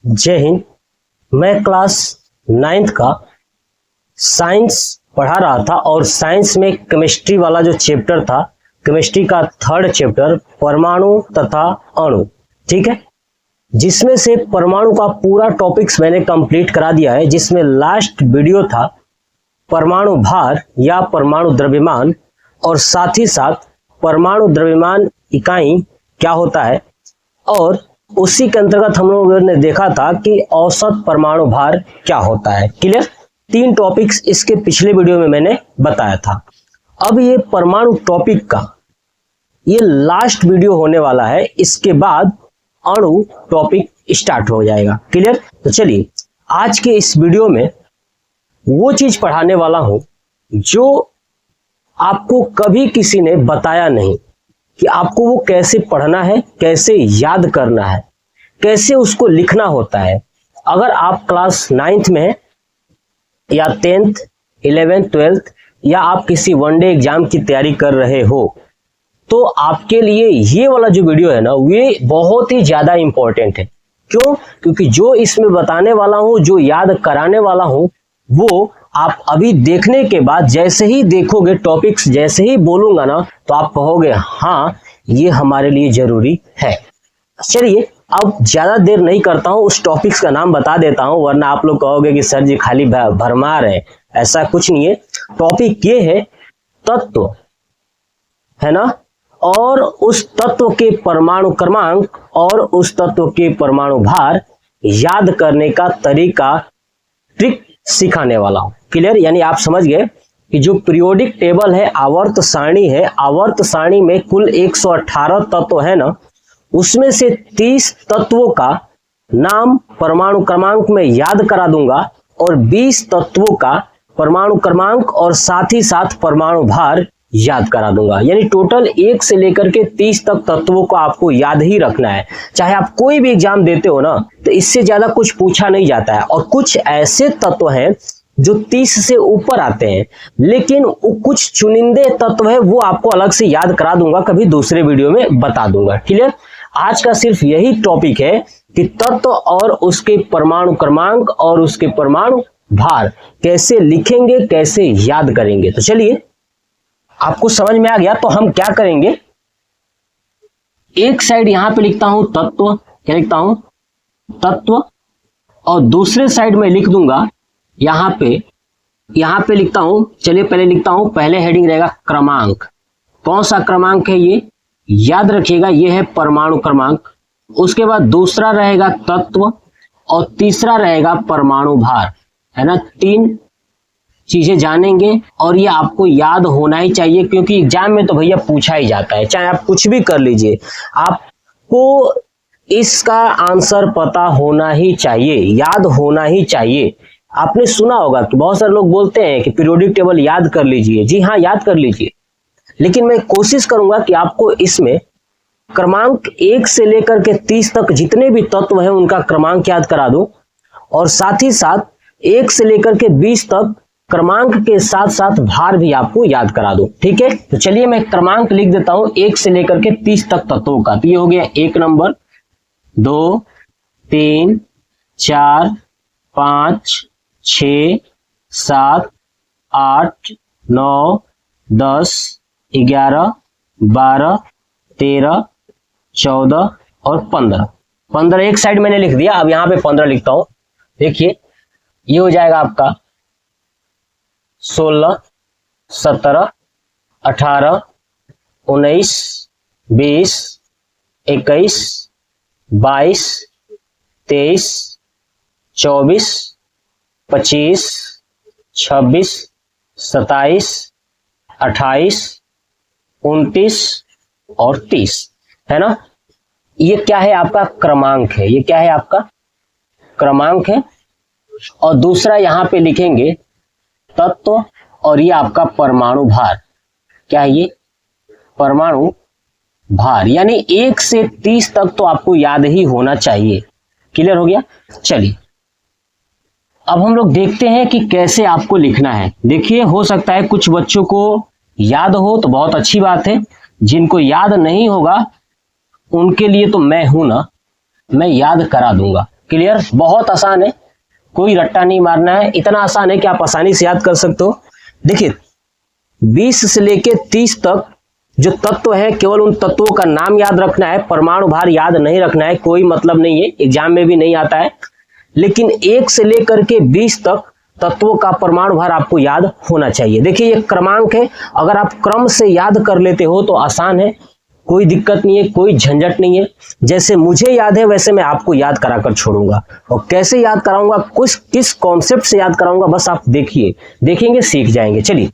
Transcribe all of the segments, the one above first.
जय हिंद। मैं class 9th का साइंस पढ़ा रहा था और साइंस में केमिस्ट्री वाला जो चैप्टर था, केमिस्ट्री का 3rd चैप्टर परमाणु तथा अणु, ठीक है, जिसमें से परमाणु का पूरा टॉपिक्स मैंने कंप्लीट करा दिया है, जिसमें लास्ट वीडियो था परमाणु भार या परमाणु द्रव्यमान और साथ ही साथ परमाणु द्रव्यमान इकाई क्या होता है, और उसी के अंतर्गत हम लोगों ने देखा था कि औसत परमाणु भार क्या होता है। क्लियर? 3 टॉपिक्स इसके पिछले वीडियो में मैंने बताया था। अब ये परमाणु टॉपिक का ये लास्ट वीडियो होने वाला है, इसके बाद अणु टॉपिक स्टार्ट हो जाएगा। क्लियर? तो चलिए आज के इस वीडियो में वो चीज पढ़ाने वाला हूं जो आपको कभी किसी ने बताया नहीं कि आपको वो कैसे पढ़ना है, कैसे याद करना है, कैसे उसको लिखना होता है। अगर आप क्लास 9th में हैं या 10th, 11th, 12th या आप किसी वनडे एग्जाम की तैयारी कर रहे हो तो आपके लिए ये वाला जो वीडियो है ना, ये बहुत ही ज्यादा इंपॉर्टेंट है। क्यों? क्योंकि जो इसमें बताने वाला हूं, जो याद कराने वाला हूं, वो आप अभी देखने के बाद जैसे ही देखोगे, टॉपिक्स जैसे ही बोलूंगा ना, तो आप कहोगे हाँ ये हमारे लिए जरूरी है। चलिए अब ज्यादा देर नहीं करता हूं, उस टॉपिक्स का नाम बता देता हूं, वरना आप लोग कहोगे कि सर जी खाली भरमा रहे हैं। ऐसा कुछ नहीं है। टॉपिक ये है तत्व, है ना, और उस तत्व के परमाणु क्रमांक और उस तत्व के परमाणु भार याद करने का तरीका, ट्रिक सिखाने वाला हूं। क्लियर? यानी आप समझ गए कि जो पीरियोडिक टेबल है, आवर्त सारणी है, आवर्त सारणी में कुल 118 तत्व है ना, उसमें से 30 तत्वों का नाम परमाणु क्रमांक में याद करा दूंगा और 20 तत्वों का परमाणु क्रमांक और साथ ही साथ परमाणु भार याद करा दूंगा। यानी टोटल 1 से लेकर के 30 तक तत्वों को आपको याद ही रखना है। चाहे आप कोई भी एग्जाम देते हो ना, तो इससे ज्यादा कुछ पूछा नहीं जाता है। और कुछ ऐसे तत्व हैं जो 30 से ऊपर आते हैं, लेकिन कुछ चुनिंदे तत्व है वो आपको अलग से याद करा दूंगा, कभी दूसरे वीडियो में बता दूंगा। क्लियर? आज का सिर्फ यही टॉपिक है कि तत्व और उसके परमाणु क्रमांक और उसके परमाणु भार कैसे लिखेंगे, कैसे याद करेंगे। तो चलिए आपको समझ में आ गया तो हम क्या करेंगे, एक साइड यहां पे लिखता हूं तत्व, क्या लिखता हूं तत्व, और दूसरे साइड में लिख दूंगा यहां पे लिखता हूं, चलिए पहले लिखता हूं, पहले हेडिंग रहेगा क्रमांक। कौन सा क्रमांक है ये? याद रखिएगा, ये है परमाणु क्रमांक। उसके बाद दूसरा रहेगा तत्व और तीसरा रहेगा परमाणु भार, है ना। 3 चीजें जानेंगे और ये आपको याद होना ही चाहिए, क्योंकि एग्जाम में तो भैया पूछा ही जाता है। चाहे आप कुछ भी कर लीजिए, आपको इसका आंसर पता होना ही चाहिए, याद होना ही चाहिए। आपने सुना होगा कि बहुत सारे लोग बोलते हैं कि पीरियोडिक टेबल याद कर लीजिए। जी हाँ, याद कर लीजिए, लेकिन मैं कोशिश करूंगा कि आपको इसमें क्रमांक 1 से लेकर के 30 तक जितने भी तत्व हैं उनका क्रमांक याद करा दूं, और साथ ही साथ 1 से लेकर के 20 तक क्रमांक के साथ साथ भार भी आपको याद करा दूं। ठीक है? तो चलिए मैं क्रमांक लिख देता हूं 1 से लेकर के 30 तक तत्वों का। तो ये हो गया 1 नंबर, 2, 3, 4, 5, 6, 7, 8, 9, 10, 11, 12, 13, 14 और 15। 15 एक साइड मैंने लिख दिया। अब यहां पे 15 लिखता हूं। देखिए ये हो जाएगा आपका 16, 17, 18, 19, 20, 21, 22, 23, 24, 25, 26, 27, 28, 29 और 30, है ना। ये क्या है? आपका क्रमांक है। ये क्या है? आपका क्रमांक है। और दूसरा यहां पे लिखेंगे तत्व, और ये आपका परमाणु भार। क्या है ये? परमाणु भार। यानी 1 से 30 तक तो आपको याद ही होना चाहिए। क्लियर हो गया? चलिए अब हम लोग देखते हैं कि कैसे आपको लिखना है। देखिए, हो सकता है कुछ बच्चों को याद हो तो बहुत अच्छी बात है, जिनको याद नहीं होगा उनके लिए तो मैं हूं ना, मैं याद करा दूंगा। क्लियर, बहुत आसान है, कोई रट्टा नहीं मारना है, इतना आसान है कि आप आसानी से याद कर सकते हो। देखिए 20 से लेके 30 तक जो तत्व है केवल उन तत्वों का नाम याद रखना है, परमाणु भार याद नहीं रखना है, कोई मतलब नहीं है, एग्जाम में भी नहीं आता है। लेकिन 1 से लेकर के 20 तक तत्वों का परमाणु भार आपको याद होना चाहिए। देखिए ये क्रमांक है, अगर आप क्रम से याद कर लेते हो तो आसान है, कोई दिक्कत नहीं है, कोई झंझट नहीं है। जैसे मुझे याद है वैसे मैं आपको याद कराकर छोड़ूंगा, और कैसे याद कराऊंगा, कुछ किस कॉन्सेप्ट से याद कराऊंगा, बस आप देखिए, देखेंगे सीख जाएंगे। चलिए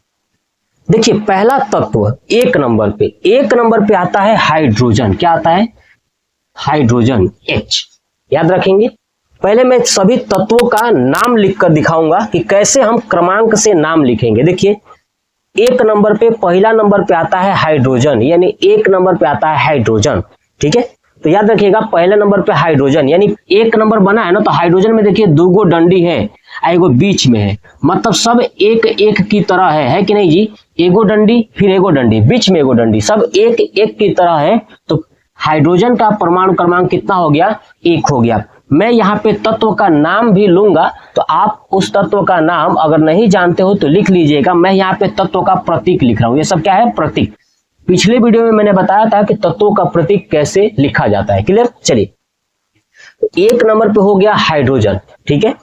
देखिए पहला तत्व 1 नंबर पे आता है हाइड्रोजन। क्या आता है? Hydrogen, H। याद रखेंगे। पहले मैं सभी तत्वों का नाम लिखकर दिखाऊंगा कि कैसे हम क्रमांक से नाम लिखेंगे। देखिए 1 नंबर पे, पहला नंबर पे आता है हाइड्रोजन, यानी 1 नंबर पे आता है हाइड्रोजन। ठीक है, तो याद रखिएगा पहले नंबर पे हाइड्रोजन, यानी 1 नंबर बना है ना, तो हाइड्रोजन में देखिए 2 गो डंडी है, एगो बीच में है, मतलब सब एक एक की तरह है कि नहीं जी? एगो डंडी, फिर एगो डंडी, बीच में एगो डंडी, सब एक एक की तरह है। तो हाइड्रोजन का परमाणु क्रमांक कितना हो गया? 1 हो गया। मैं यहाँ पे तत्व का नाम भी लूंगा, तो आप उस तत्व का नाम अगर नहीं जानते हो तो लिख लीजिएगा। मैं यहाँ पे तत्व का प्रतीक लिख रहा हूँ। ये सब क्या है? प्रतीक। पिछले वीडियो में मैंने बताया था कि तत्वों का प्रतीक कैसे लिखा जाता है। क्लियर? चलिए 1 नंबर पे हो गया हाइड्रोजन। ठीक है,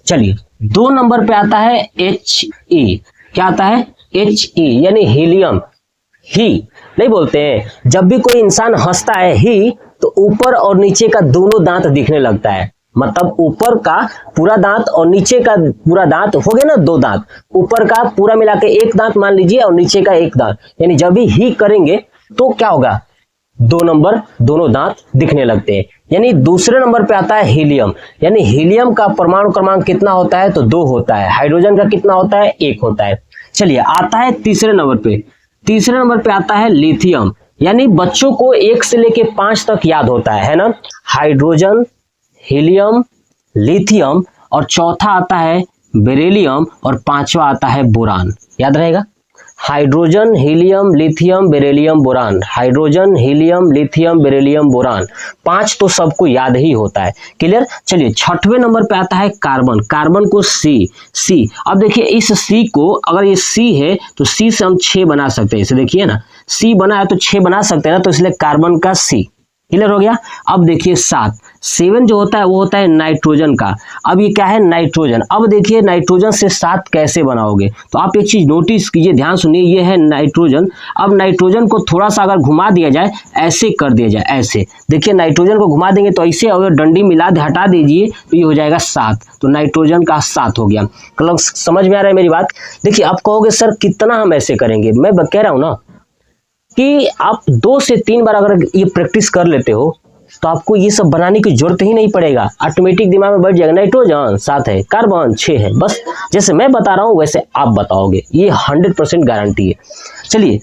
चलिए 2 नंबर पे आता है He। क्या आता है? He यानी हीलियम। ही नहीं बोलते हैं, जब भी कोई इंसान हंसता है ही, तो ऊपर और नीचे का दोनों दांत दिखने लगता है। मतलब ऊपर का पूरा दांत और नीचे का पूरा दांत हो गया ना, 2 दांत, ऊपर का पूरा मिला के 1 दांत मान लीजिए और नीचे का 1 दांत, यानी जब भी ही करेंगे तो क्या होगा? 2 नंबर दोनों दांत दिखने लगते हैं। यानी दूसरे नंबर पे आता है हीलियम, यानी हीलियम का परमाणु क्रमांक कितना होता है? तो 2 होता है। हाइड्रोजन का कितना होता है? 1 होता है। चलिए आता है तीसरे नंबर पे। तीसरे नंबर पे आता है लिथियम, यानी बच्चों को 1 से लेके 5 तक याद होता है ना? हाइड्रोजन, हीलियम, लिथियम, और चौथा आता है बेरिलियम, और 5वां आता है बोरान। याद रहेगा, hydrogen, helium, lithium, beryllium, boron. Hydrogen, helium, lithium, beryllium, boron, 5 तो सबको याद ही होता है। क्लियर? चलिए 6वें नंबर पे आता है कार्बन। कार्बन को सी। अब देखिए इस सी को, अगर ये सी है तो सी से हम 6 बना सकते हैं। इसे देखिए ना, सी बना है तो 6 बना सकते हैं ना, तो इसलिए कार्बन का सी। क्लियर हो गया? अब देखिए 7 जो होता है वो होता है नाइट्रोजन का। अब ये क्या है? नाइट्रोजन। अब देखिए नाइट्रोजन से 7 कैसे बनाओगे, तो आप एक चीज नोटिस कीजिए, ध्यान सुनिए, ये है नाइट्रोजन। अब नाइट्रोजन को थोड़ा सा अगर घुमा दिया जाए, ऐसे कर दिया जाए, ऐसे देखिए नाइट्रोजन को घुमा देंगे तो ऐसे, और डंडी मिला हटा दीजिए तो ये हो जाएगा 7, तो नाइट्रोजन का 7 हो गया। कलम समझ में आ रहा है मेरी बात? देखिए आप कहोगे सर कितना हम ऐसे करेंगे, मैं कह रहा हूं ना कि आप 2 से 3 बार अगर ये प्रैक्टिस कर लेते हो तो आपको ये सब बनाने की जरूरत ही नहीं पड़ेगा, ऑटोमेटिक दिमाग में बैठ जाएगा। नाइट्रोजन 7 है, कार्बन 6 है, बस जैसे मैं बता रहा हूं वैसे आप बताओगे, ये 100% गारंटी है। चलिए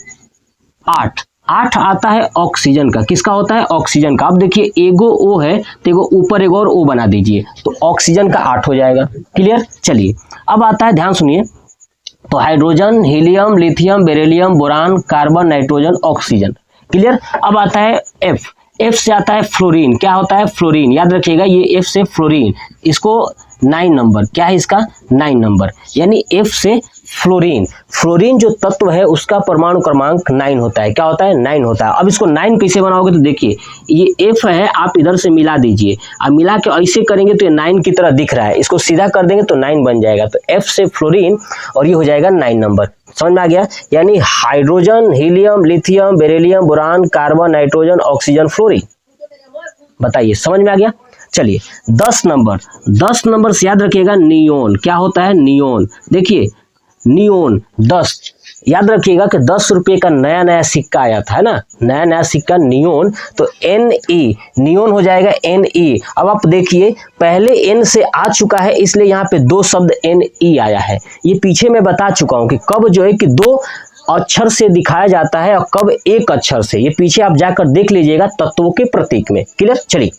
8 आता है ऑक्सीजन का। किसका होता है? ऑक्सीजन का। अब देखिए एगो O है तो एगो ऊपर एगो और O बना दीजिए, तो ऑक्सीजन का 8 हो जाएगा। क्लियर? चलिए अब आता है, ध्यान सुनिए, तो hydrogen, helium, lithium, beryllium, boron, carbon, nitrogen, oxygen. Clear? अब आता है F से आता है फ्लोरीन। क्या होता है? फ्लोरीन। याद रखिएगा ये F से फ्लोरीन, इसको 9 नंबर। क्या है इसका? 9 नंबर, यानी F से फ्लोरीन। फ्लोरीन जो तत्व है उसका परमाणु क्रमांक 9 होता है। क्या होता है? 9 होता है। अब इसको 9 कैसे बनाओगे, तो देखिए ये F है, आप इधर से मिला दीजिए, अब मिला के ऐसे करेंगे तो ये 9 की तरह दिख रहा है, इसको सीधा कर देंगे तो 9 बन जाएगा। तो F से फ्लोरीन और ये हो जाएगा 9 नंबर। समझ में आ गया? यानी hydrogen, helium, lithium, beryllium, boron, carbon, nitrogen, oxygen, fluorine. बताइए समझ में आ गया? चलिए 10 नंबर से याद रखिएगा नियोन। क्या होता है? नियोन। देखिए नियोन 10, याद रखिएगा कि 10 रुपये का नया सिक्का आया था, है ना, नया सिक्का नियोन, तो Ne, नियोन हो जाएगा Ne। अब आप देखिए पहले N से आ चुका है, इसलिए यहाँ पे 2 शब्द Ne आया है। ये पीछे मैं बता चुका हूँ कि कब जो है कि 2 अक्षर से दिखाया जाता है और कब 1 अक्षर से, ये पीछे आप जाकर देख लीजिएगा तत्वों के प्रतीक में। क्लियर? चलिए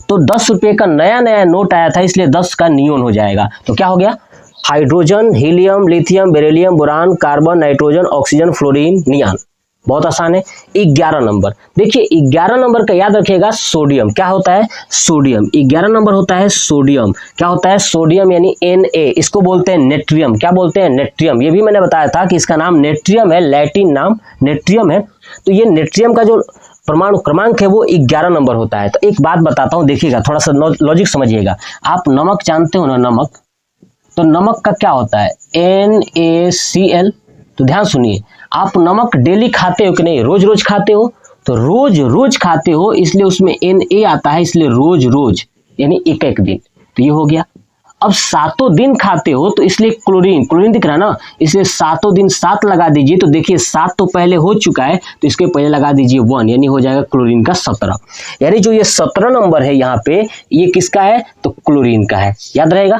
तो 10 रुपये का नया नोट आया था, इसलिए 10 का नियोन हो जाएगा। तो क्या हो गया? Hydrogen, helium, lithium, beryllium, boron, carbon, nitrogen, oxygen, fluorine, neon. बहुत आसान है। 11 नंबर, देखिए 11 नंबर का याद रखिएगा सोडियम। क्या होता है? सोडियम। 11 नंबर होता है सोडियम। क्या होता है? सोडियम यानी Na। इसको बोलते हैं नेट्रियम। क्या बोलते हैं? नेट्रियम। ये भी मैंने बताया था कि इसका नाम नेट्रियम है, लैटिन नाम नेट्रियम है। तो ये नेट्रियम का जो परमाणु क्रमांक है वो 11 नंबर होता है। तो एक बात बताता हूँ, देखिएगा, थोड़ा सा लॉजिक समझिएगा। आप नमक जानते हो ना, नमक, तो नमक का क्या होता है? NaCl। तो ध्यान सुनिए, आप नमक डेली खाते हो कि नहीं? रोज रोज खाते हो। तो रोज रोज खाते हो इसलिए उसमें Na आता है, इसलिए रोज रोज यानी एक एक दिन। तो ये हो गया। अब 7 दिन खाते हो तो इसलिए क्लोरीन, क्लोरीन दिख रहा है ना, इसलिए 7 दिन 7 लगा दीजिए। तो देखिए 7 तो पहले हो चुका है, तो इसके पहले लगा दीजिए 1, यानी हो जाएगा क्लोरीन का 17। यानी जो ये 17 नंबर है यहाँ पे, ये किसका है? तो क्लोरीन का है। याद रहेगा,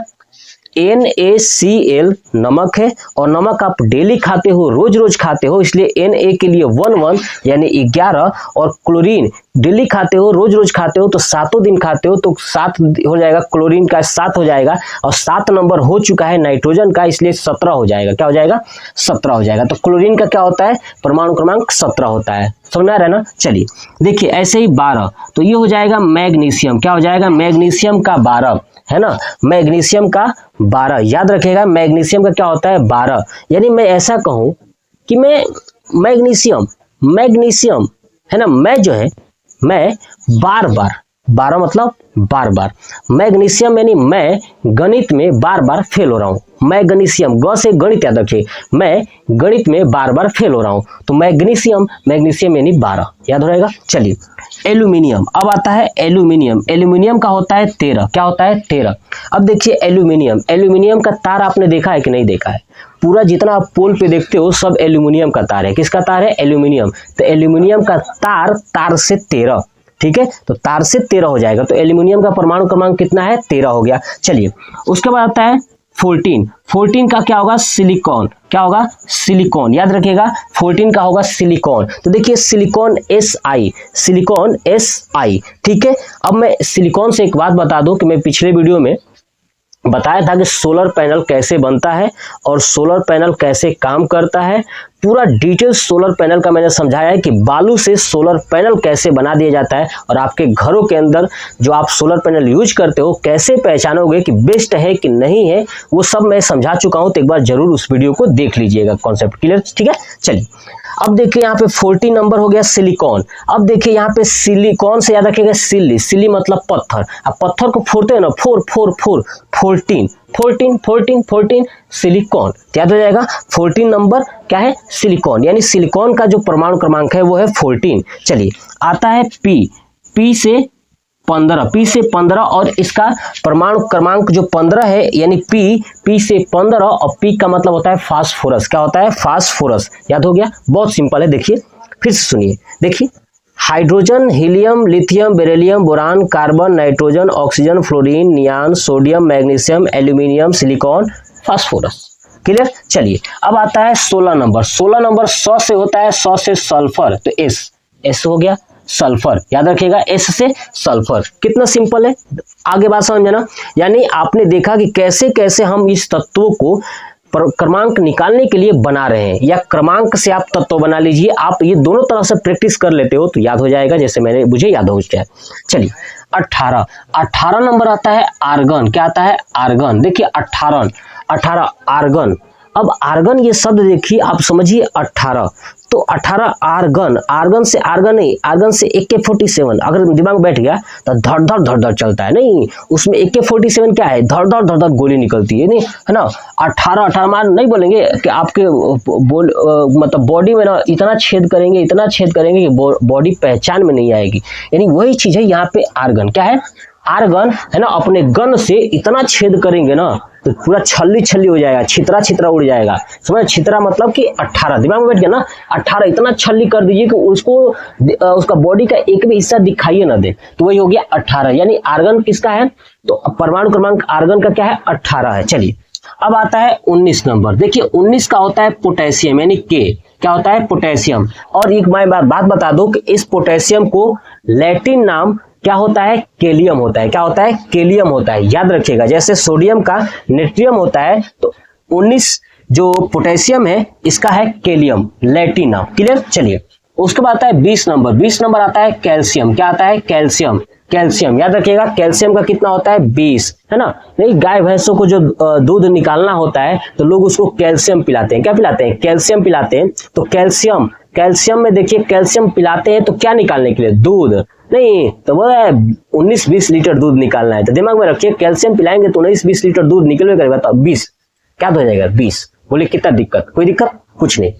NaCl नमक है, और नमक आप डेली खाते हो, रोज रोज खाते हो, इसलिए Na के लिए 1 यानी 11, और क्लोरीन डेली खाते हो, रोज रोज खाते हो, तो 7 दिन खाते हो, तो 7 हो जाएगा, क्लोरीन का 7 हो जाएगा, और 7 नंबर हो चुका है नाइट्रोजन का, इसलिए 17 हो जाएगा। क्या हो जाएगा? 17 हो जाएगा। तो क्लोरीन का क्या होता है? परमाणु क्रमांक 17 होता है। समझ में आ रहा है ना? चलिए देखिए, ऐसे ही 12, तो ये हो जाएगा मैग्नीशियम। क्या हो जाएगा? मैग्नीशियम का 12 है ना, मैग्नीशियम का 12। याद रखिएगा, मैग्नीशियम का क्या होता है? 12। यानी मैं ऐसा कहूं कि मैं मैग्नीशियम है ना, मैं जो है मैं बार बार, 12 मतलब बार बार, मैग्नीशियम यानी मैं गणित में बार बार फेल हो रहा हूं। मैग्नीशियम, ग से गणित याद रखिए, मैं गणित में बार बार फेल हो रहा हूं, तो मैग्नीशियम यानी 12। याद हो जाएगा। चलिए एल्यूमिनियम, अब आता है एल्यूमिनियम। एल्यूमिनियम का होता है 13। क्या होता है? 13। अब देखिए एल्यूमिनियम का तार आपने देखा है कि नहीं देखा है? पूरा जितना आप पोल पे देखते हो सब एल्यूमिनियम का तार है। किसका तार है? एल्यूमिनियम। तो एल्यूमिनियम का तार से 13, ठीक है, तो तार से 13 हो जाएगा। तो एल्यूमिनियम का परमाणु क्रमांक कितना है? 13 हो गया। चलिए उसके बाद आता है 14 का क्या होगा? सिलिकॉन। क्या होगा? सिलिकॉन। याद रखिएगा 14 का होगा सिलिकॉन। तो देखिए सिलिकॉन Si, ठीक है। अब मैं सिलिकॉन से एक बात बता दूं कि मैं पिछले वीडियो में बताया था कि सोलर पैनल कैसे बनता है और सोलर पैनल कैसे काम करता है। पूरा डिटेल सोलर पैनल का मैंने समझाया है कि बालू से सोलर पैनल कैसे बना दिया जाता है, और आपके घरों के अंदर जो आप सोलर पैनल यूज करते हो कैसे पहचानोगे कि बेस्ट है कि नहीं है, वो सब मैं समझा चुका हूं। तो एक बार जरूर उस वीडियो को देख लीजिएगा, कॉन्सेप्ट क्लियर, ठीक है। चलिए अब देखिए यहाँ पे 14 नंबर हो गया सिलिकॉन। अब देखिए यहाँ पे सिलिकॉन से याद रखिएगा सिली मतलब पत्थर। अब पत्थर को फोड़ते हैं ना, 14 सिलिकॉन। याद हो जाएगा 14 नंबर क्या है? सिलिकॉन। यानी सिलिकॉन का जो परमाणु क्रमांक है वो है 14। चलिए आता है पी से 15, और इसका परमाणु क्रमांक जो 15 है, यानी पी से 15, और पी का मतलब होता है फास्फोरस। क्या होता है? फास्फोरस। याद हो गया, बहुत सिंपल है। देखिए फिर से सुनिए, देखिए hydrogen, helium, lithium, beryllium, boron, carbon, nitrogen, oxygen, fluorine, neon, sodium, magnesium, aluminium, silicon, phosphorus. Clear. चलिए अब आता है 16 नंबर। 16 नंबर 100 से होता है, 100 से सल्फर, तो एस हो गया सल्फर। याद रखिएगा एस से सल्फर। कितना सिंपल है, आगे बात समझ ना। यानी आपने देखा कि कैसे कैसे हम इस तत्वों को क्रमांक निकालने के लिए बना रहे हैं, या क्रमांक से आप तत्व बना लीजिए। आप ये दोनों तरह से प्रैक्टिस कर लेते हो तो याद हो जाएगा, जैसे मुझे याद हो जाए। चलिए 18 नंबर आता है आर्गन। क्या आता है? आर्गन। देखिए 18 आर्गन। अब आर्गन ये शब्द देखिए, आप समझिए 18, तो 18 आर्गन से आर्गन नहीं, आर्गन से AK-47 अगर दिमाग में बैठ गया तो धड़ धड़ चलता है। नहीं, उसमें AK-47 क्या है? धड़ धड़ गोली निकलती है, नहीं है ना। 18 मान नहीं बोलेंगे कि आपके मतलब बॉडी में ना इतना छेद करेंगे कि बॉडी पहचान में नहीं आएगी। यानी वही चीज है यहाँ पे आर्गन। क्या है? आर्गन है ना, अपने गन से इतना छेद करेंगे ना तो पूरा छल्ली हो जाएगा, छितरा उड़ जाएगा। समझ? छितरा मतलब कि 18, दिमाग में बैठ गया ना। 18 इतना छल्ली कर दीजिए कि उसको उसका बॉडी का एक भी हिस्सा दिखाई ना दे, तो वही हो गया 18। यानी आर्गन किसका है? तो परमाणु क्रमांक आर्गन का क्या है? 18 है। चलिए अब आता है 19 नंबर। देखिए 19 का होता है पोटेशियम, यानी के। क्या होता है? पोटेशियम। और एक मैं बात बता दूं कि इस पोटेशियम को लैटिन नाम क्या होता है? केलियम होता है। क्या होता है? केलियम होता है। याद रखिएगा, जैसे सोडियम का नेट्रियम होता है, तो 19 जो पोटेशियम है इसका है केलियम, लैटिन नाम। क्लियर। चलिए उसके बाद आता है 20 नंबर, 20 नंबर आता है कैल्शियम। क्या आता है? कैल्शियम। कैल्शियम याद रखिएगा, कैल्शियम का कितना होता है? 20, है ना। नहीं, गाय भैंसों को जो दूध निकालना होता है तो लोग उसको कैल्शियम पिलाते हैं। क्या पिलाते हैं? कैल्शियम पिलाते हैं। तो कैल्शियम, कैल्शियम में देखिए कैल्शियम पिलाते हैं तो क्या निकालने के लिए? दूध नहीं, तो वो 19-20 लीटर दूध निकालना है। तो दिमाग में रखिए, कैल्शियम पिलाएंगे तो 19-20 लीटर दूध निकलवे करेगा। तो 20 क्या हो जाएगा? 20। बोले कितना दिक्कत? कोई दिक्कत कुछ नहीं।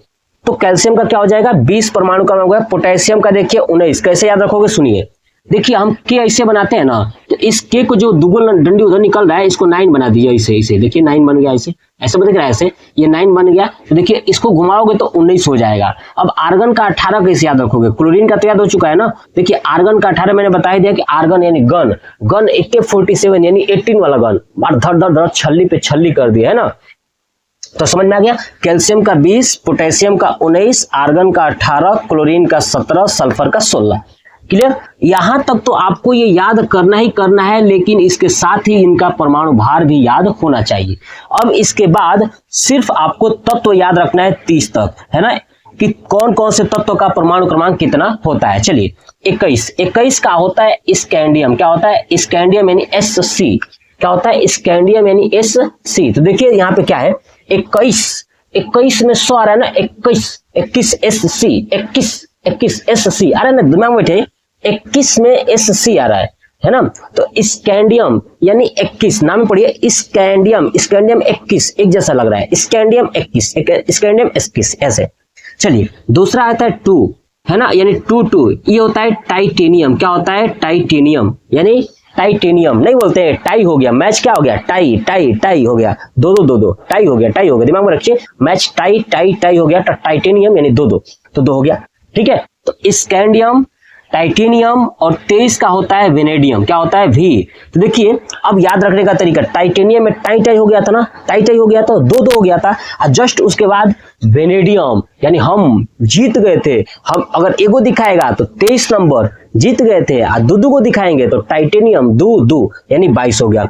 तो कैल्शियम का क्या हो जाएगा? 20 परमाणु क्रमांक हो गया। पोटेशियम का देखिए 19। कैसे याद रखोगे? सुनिए, देखिए हम के ऐसे बनाते हैं ना, तो इस के को जो दुगुल डंडी उधर निकल रहा है इसको 9 बना दीजिए। ऐसे देखिए 9 बन गया। ऐसे ऐसे दिख रहा है, ऐसे ये 9 बन गया। तो देखिए इसको घुमाओगे तो 19 हो जाएगा। अब आर्गन का 18 कैसे याद रखोगे? क्लोरीन का तो याद हो चुका है ना। देखिए आर्गन का 18 मैंने बता दिया कि आर्गन यानी गन, गन AK-47 यानी 18 वाला गन, बार धड़ धड़ धड़ छल्ली पे छल्ली कर दिया, है ना। तो समझ में आ गया। कैल्शियम का 20, पोटेशियम का 19, आर्गन का 18, क्लोरीन का 17, सल्फर का 16। क्लियर? यहां तक तो आपको ये याद करना ही करना है, लेकिन इसके साथ ही इनका परमाणु भार भी याद होना चाहिए। अब इसके बाद सिर्फ आपको तत्व याद रखना है 30 तक, है ना, कि कौन कौन से तत्व का परमाणु क्रमांक कितना होता है। चलिए 21 का होता है स्कैंडियम। क्या होता है? स्कैंडियम यानी SC। क्या होता है? स्कैंडियम यानी SC। तो देखिए यहाँ पे क्या है, 21 में 100 आ रहा है ना, 21 SC, 21 SC आ रहा है ना, दिमाग में बैठे, 21 में SC आ रहा है ना। तो स्कैंडियम यानी 21, नाम में पढ़िए स्कैंडियम, स्कैंडियम 21 एक जैसा लग रहा है, स्कैंडियम 21, स्कैंडियम 21 ऐसे। चलिए दूसरा आता है 2, है ना, यानी 2 ये होता है टाइटेनियम। क्या होता है? टाइटेनियम यानी टाइटेनियम नहीं बोलते हैं, टाई हो गया, मैच क्या हो गया? टाई टाई टाई हो गया, दो टाई हो गया, टाई हो गया, दिमाग में रखिए, मैच टाई टाई टाई हो गया। टाइटेनियम यानी दो, तो 2 हो गया। ठीक है, तो स्कैंडियम, टाइटेनियम और 23 का होता है वेनेडियम। क्या होता है? V। तो देखिए अब याद रखने का तरीका, टाइटेनियम में टाई टाई हो गया था ना, टाई टाई हो गया तो 2 हो गया था, और जस्ट उसके बाद वेनेडियम यानी हम जीत गए थे। हम अगर एगो दिखाएगा तो 23 नंबर जीत गए थे, और 2 को दिखाएंगे तो टाइटेनियम 2 यानी 22 हो गया।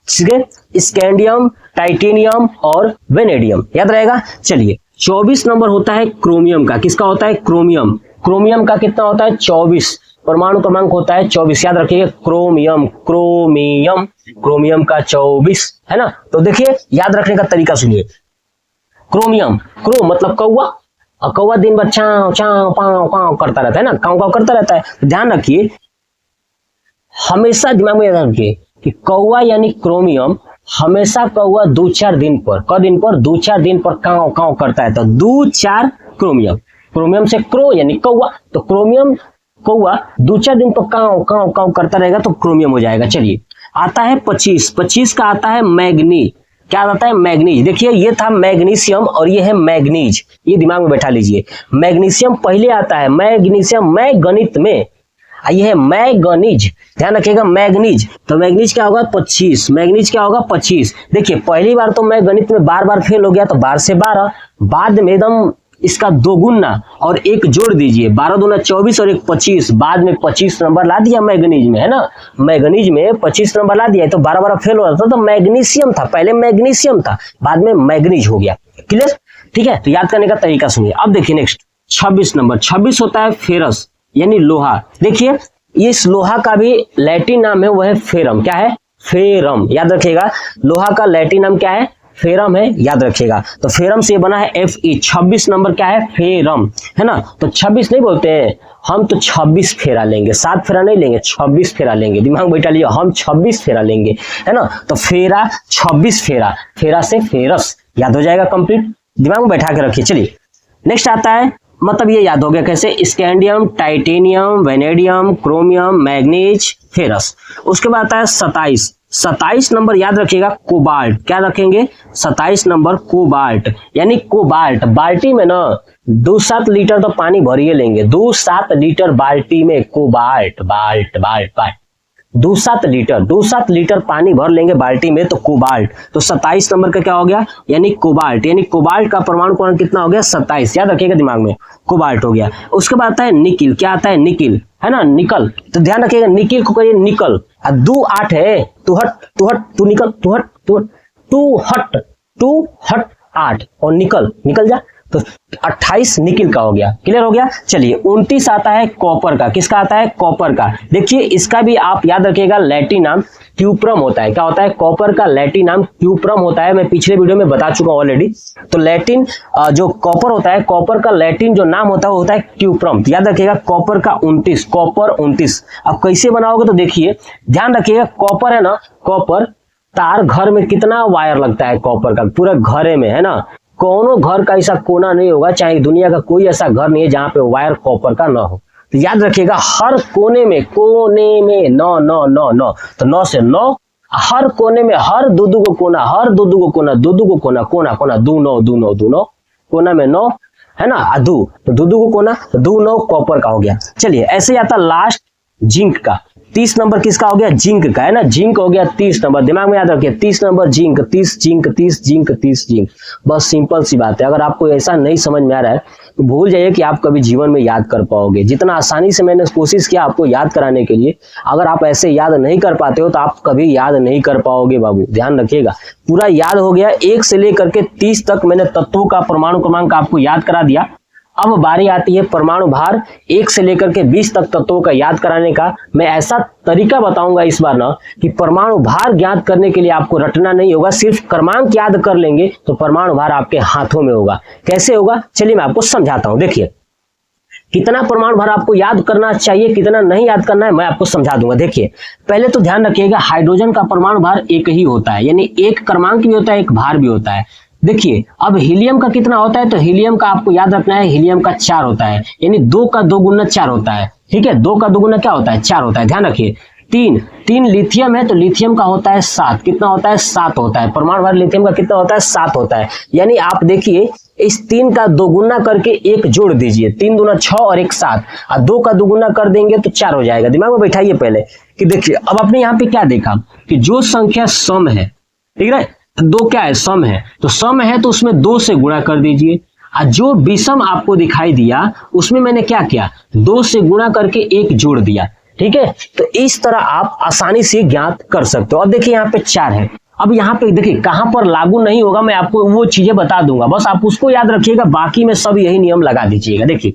ठीक है, स्कैंडियम, टाइटेनियम और वेनेडियम याद रहेगा। चलिए 24 नंबर होता है क्रोमियम का। किसका होता है? क्रोमियम। क्रोमियम का कितना होता है? 24, परमाणु क्रमांक होता है 24। याद रखिएगा, क्रोमियम क्रोमियम क्रोमियम का 24, है ना। तो देखिए याद रखने का तरीका सुनिए, क्रोमियम, क्रो मतलब कौवा, और कौवा दिन भर चाव चाव पाव पाव करता रहता है ना, काव काव करता रहता है। तो ध्यान रखिए, हमेशा दिमाग में याद रखिए कि कौवा यानी क्रोमियम, हमेशा कौवा 2-4 दिन पर, क दिन पर 2-4 दिन पर काव काव करता है, तो 2-4 क्रोमियम। क्रोमियम से क्रो यानी कौवा, तो क्रोमियम कौवा 2-4 दिन पर काव काव काव करता रहेगा तो क्रोमियम हो जाएगा। चलिए आता है 25 का आता है मैग्नीज। क्या आता है? मैग्नीज। देखिए ये था मैग्नीशियम और ये है मैग्नीज, ये दिमाग में बैठा लीजिए। मैग्नीशियम पहले आता है, मैग्नीशियम मै गणित में, ये है मैग्नीज, ध्यान रखिएगा मैग्नीज। तो मैग्नीज क्या होगा? 25। मैग्नीज क्या होगा? 25। देखिए पहली बार तो मैं गणित में बार फेल हो गया, तो 12 से 12, बाद में एकदम इसका 2 गुना और 1 जोड़ दीजिए, 12 दूना 24 और 1 25, बाद में 25 नंबर ला दिया मैग्नीज में, है ना। मैग्नीज में 25 नंबर ला दिया, तो 12 फेल हो रहा था, तो मैग्नीशियम था, पहले मैग्नीशियम था, बाद में मैग्नीज हो गया। क्लियर? ठीक है, तो याद करने का तरीका सुनिए। अब देखिए नेक्स्ट 26 नंबर, 26 होता है फेरस यानी लोहा। देखिए इस लोहा का भी लैटिन नाम है, वह है फेरम। क्या है? फेरम। याद रखिएगा, लोहा का लैटिन नाम क्या है? फेरम है, याद रखिएगा। तो फेरम से बना है Fe। 26 नंबर क्या है? फेरम, है ना। तो 26 नहीं बोलते हैं हम, तो 26 फेरा लेंगे, 7 फेरा नहीं लेंगे, 26 फेरा लेंगे। दिमाग बैठा लीजिए, हम 26 फेरा लेंगे, है ना। तो फेरा 26 फेरा, फेरा से फेरस याद हो जाएगा कंप्लीट, दिमाग में बैठा के रखिए। चलिए नेक्स्ट आता है, मतलब ये याद हो गया कैसे, scandium, titanium, vanadium, chromium, manganese, ferrous. उसके बाद आता है 27 नंबर याद रखिएगा, कोबाल्ट। क्या रखेंगे? 27 नंबर कोबाल्ट यानी कोबाल्ट। बाल्टी में ना 2-7 लीटर तो पानी भरिए लेंगे, 2-7 लीटर बाल्टी में cobalt, bolt bolt bolt 2-7 litre पानी भर लेंगे बाल्टी में, तो कोबाल्ट। तो 27 नंबर का क्या हो गया? यानी कोबाल्ट, यानी कोबाल्ट का परमाणु क्रमांक कितना हो गया? 27। याद रखिएगा दिमाग में, कोबाल्ट हो गया। उसके बाद आता है निकिल। क्या आता है? निकिल, है ना, निकल। तो ध्यान रखिएगा, निकिल को कहिए निकल, 2 8 है, तू हट तू निकल, तू हट 8 और निकल जा, तो 28 निकिल का हो गया। क्लियर हो गया। चलिए 29 आता है कॉपर का। किसका आता है? कॉपर का। देखिए इसका भी आप याद रखिएगा लैटिन नाम क्यूप्रम होता है। क्या होता है? कॉपर का लैटिन नाम क्यूप्रम होता है। मैं पिछले वीडियो में बता चुका हूं ऑलरेडी। तो लैटिन जो कॉपर होता है, कॉपर का लैटिन जो नाम होता है वो होता है क्यूप्रम। याद रखिएगा कॉपर का 29, कॉपर 29। अब कैसे बनाओगे तो देखिए ध्यान रखिएगा, कॉपर है ना, कॉपर तार घर में कितना वायर लगता है कॉपर का, पूरा घरे में, है ना। कोनो घर का ऐसा कोना नहीं होगा, चाहे दुनिया का कोई ऐसा घर नहीं है जहां पे वायर कॉपर का ना हो। तो याद रखिएगा हर कोने में 9 9 9 9, तो 9 से 9, हर कोने में हर दो को कोना, हर दो को कोना, दो को कोना, कोना कोना, 2 9 2 9 2 9, कोना में 9 है ना, दो तो दो को कोना, 2 9 कॉपर का हो गया। चलिए ऐसे आता लास्ट जिंक का। 30 नंबर किसका हो गया? जिंक का, है ना। जिंक हो गया 30 नंबर। दिमाग में याद रखिए 30 number zinc, 30 zinc, 30 zinc, 30 zinc. बस सिंपल सी बात है। अगर आपको ऐसा नहीं समझ में आ रहा है तो भूल जाइए कि आप कभी जीवन में याद कर पाओगे। जितना आसानी से मैंने कोशिश किया आपको याद कराने के लिए, अगर आप ऐसे याद नहीं कर पाते हो तो आप कभी याद नहीं कर पाओगे बाबू, ध्यान रखिएगा। पूरा याद हो गया। 1 से लेकर के 30 तक मैंने तत्वों का परमाणु क्रमांक आपको याद करा दिया। अब बारी आती है परमाणु भार 1 से लेकर के 20 तक तत्वों का याद कराने का। मैं ऐसा तरीका बताऊंगा इस बार ना कि परमाणु भार ज्ञात करने के लिए आपको रटना नहीं होगा, सिर्फ क्रमांक याद कर लेंगे तो परमाणु भार आपके हाथों में होगा। कैसे होगा चलिए मैं आपको समझाता हूं। देखिए कितना परमाणु भार आपको याद करना चाहिए, कितना नहीं याद करना है, मैं आपको समझा दूंगा। देखिए पहले तो ध्यान रखिएगा हाइड्रोजन का परमाणु भार एक ही होता है, यानी एक क्रमांक भी होता है, एक भार भी होता है। देखिए अब हीलियम का कितना होता है, तो हीलियम का आपको याद रखना है, हीलियम का 4 होता है, यानी 2 का 2 गुना 4 होता है। ठीक है, 2 का 2 गुना क्या होता है? 4 होता है। ध्यान रखिए 3 लिथियम है तो लिथियम का होता है 7। कितना होता है? 7 होता है। परमाणु भार लिथियम का कितना होता है? 7 होता है। यानी आप देखिए इस 3 का 2 गुना करके 1 जोड़ दीजिए, 3 दूना 6 और 1 7, और 2 का 2 गुना कर देंगे तो 4 हो जाएगा। दिमाग में बैठाइए पहले कि देखिए अब आपने यहाँ पे क्या देखा कि जो संख्या सम है, ठीक है, 2 क्या है? सम है। तो सम है तो उसमें 2 से गुणा कर दीजिए, और जो विषम आपको दिखाई दिया उसमें मैंने क्या किया? 2 से गुणा करके 1 जोड़ दिया। ठीक है, तो इस तरह आप आसानी से ज्ञात कर सकते हो। अब देखिए यहाँ पे 4 है। अब यहाँ पे देखिए कहां पर लागू नहीं होगा, मैं आपको वो चीजें बता दूंगा, बस आप उसको याद रखिएगा, बाकी में सब यही नियम लगा दीजिएगा। देखिए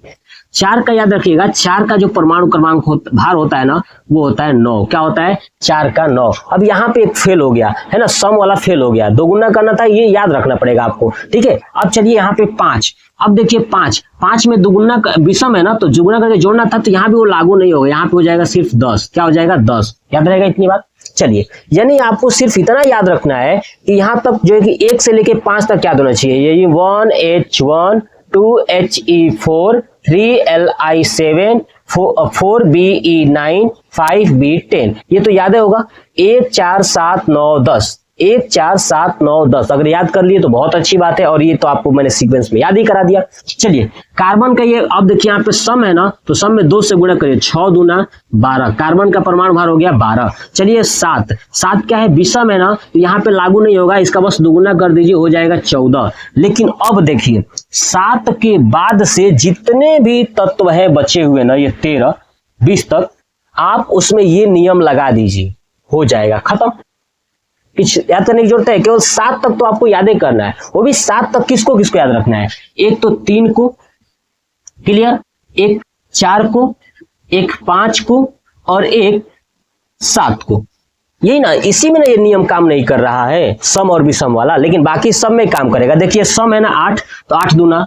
4 का याद रखिएगा, 4 का जो परमाणु क्रमांक भार होता है ना वो होता है 9। क्या होता है? 4 का 9। अब यहाँ पे एक फेल हो गया है ना, सम वाला फेल हो गया, 2 गुना करना था, ये याद रखना पड़ेगा आपको। ठीक है, अब चलिए यहाँ पे 5। अब देखिए 5 में 2 गुना विषम है ना, तो दुगुना करके जोड़ना था, तो यहाँ पे वो लागू नहीं होगा, यहाँ पे हो जाएगा सिर्फ 10। क्या हो जाएगा? 10। याद रहेगा इतनी बात। चलिए यानी आपको सिर्फ इतना याद रखना है कि यहाँ तक जो है कि 1 से लेके 5 तक याद होना चाहिए। ये 1H1 2He4 3Li7 4Be9 5B10, ये तो याद होगा। 1 4 7 9 10, 1 4 7 9 10 अगर याद कर लिए तो बहुत अच्छी बात है, और ये तो आपको मैंने सीक्वेंस में याद ही करा दिया। चलिए कार्बन का ये अब देखिए यहाँ पे सम है ना, तो सम में 2 से गुणा करिए, 6 दूना 12, कार्बन का परमाणु भार हो गया 12। चलिए 7 क्या है? विषम है ना, तो यहाँ पे लागू नहीं होगा, इसका बस दुगुना कर दीजिए, हो जाएगा 14। लेकिन अब देखिए 7 के बाद से जितने भी तत्व है बचे हुए ना, ये 13 20 तक, आप उसमें ये नियम लगा दीजिए, हो जाएगा खत्म। कुछ याद करने की जरूरत है, केवल 7 तक तो आपको याद करना है, वो भी 7 तक किसको किसको याद रखना है? एक तो 3 को, क्लियर, एक 4 को, एक 5 को, और एक 7 को। यही ना, इसी में ना ये नियम काम नहीं कर रहा है, सम और विषम वाला, लेकिन बाकी सब में काम करेगा। देखिए सम है ना 8, तो 8 दूना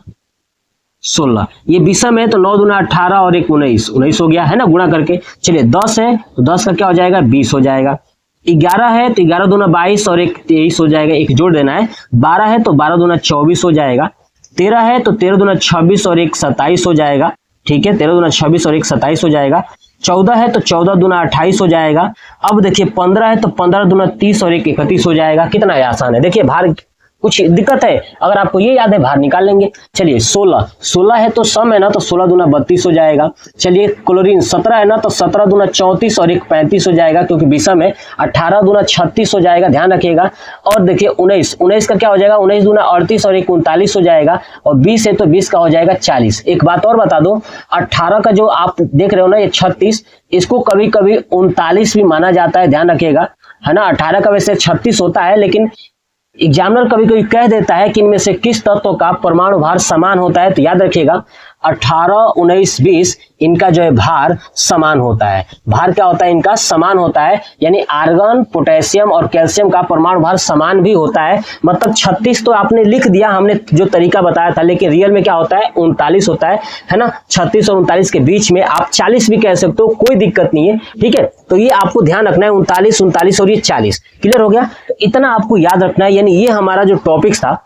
16, ये विषम है तो 9 दूना 18 और 1 19 हो गया, है ना, गुणा करके। चलिए 10 है तो 10 का क्या हो जाएगा? 20 हो जाएगा। 11 है तो 11 दूना 22 और 1 23 हो जाएगा, एक जोड़ देना है। 12 है तो 12 दूना 24 हो जाएगा। 13 है तो 13 दूना 26 और 1 27 हो जाएगा। ठीक है, 13 दूना 26 और 1 27 हो जाएगा। 14 है तो 14 दूना 28 हो जाएगा। अब देखिए 15 है तो 15 दूना 30 और 1 31 हो जाएगा। कितना आसान है। देखिए भार कुछ दिक्कत है, अगर आपको ये याद है भार निकाल लेंगे। चलिए 16 है तो सम है ना, तो 16 दूना 32 हो जाएगा। चलिए क्लोरीन 17 है ना, तो 17 दूना 34 और 1 35 हो जाएगा, क्योंकि विषम है। 18 दूना 36 हो जाएगा, ध्यान रखिएगा। और देखिए 19 का क्या हो जाएगा? 19 दूना 38 और 1 39 हो जाएगा। और 20 है तो 20 का हो जाएगा 40। एक बात और बता दो, 18 का जो आप देख रहे हो ना ये 36, इसको कभी कभी 39 भी माना जाता है, ध्यान रखिएगा, है ना। 18 का वैसे 36 होता है, लेकिन एग्जामिनर कभी कभी कह देता है कि इनमें से किस तत्व का परमाणु भार समान होता है, तो याद रखिएगा 18, 19, 20 इनका जो है भार समान होता है। भार क्या होता है इनका? समान होता है, यानी आर्गन, पोटेशियम और कैल्शियम का परमाणु भार समान भी होता है। मतलब 36 तो आपने लिख दिया, हमने जो तरीका बताया था, लेकिन रियल में क्या होता है 39 होता है ना। 36 और 39 के बीच में आप 40 भी कह सकते हो, कोई दिक्कत नहीं है, ठीक है। तो ये आपको ध्यान रखना है, 39, 39 और ये 40। क्लियर हो गया? तो इतना आपको याद रखना है। यानी ये हमारा जो टॉपिक था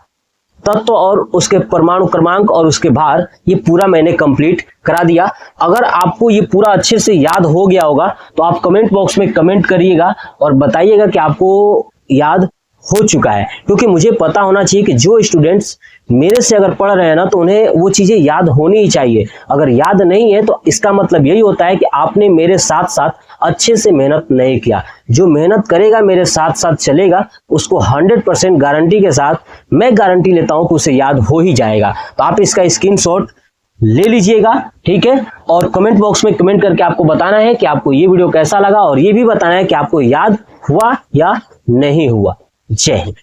तत्व और उसके परमाणु क्रमांक और उसके भार, ये पूरा मैंने कंप्लीट करा दिया। अगर आपको ये पूरा अच्छे से याद हो गया होगा तो आप कमेंट बॉक्स में कमेंट करिएगा और बताइएगा कि आपको याद हो चुका है, क्योंकि मुझे पता होना चाहिए कि जो स्टूडेंट्स मेरे से अगर पढ़ रहे हैं ना, तो उन्हें वो चीजें याद होनी ही चाहिए। अगर याद नहीं है तो इसका मतलब यही होता है कि आपने मेरे साथ साथ अच्छे से मेहनत नहीं किया। जो मेहनत करेगा, मेरे साथ साथ चलेगा, उसको 100% गारंटी के साथ मैं गारंटी लेता हूं कि उसे याद हो ही जाएगा। तो आप इसका स्क्रीनशॉट ले लीजिएगा, ठीक है। और कमेंट बॉक्स में कमेंट करके आपको बताना है कि आपको ये वीडियो कैसा लगा, और ये भी बताना है कि आपको याद हुआ या नहीं हुआ। जय हिंद।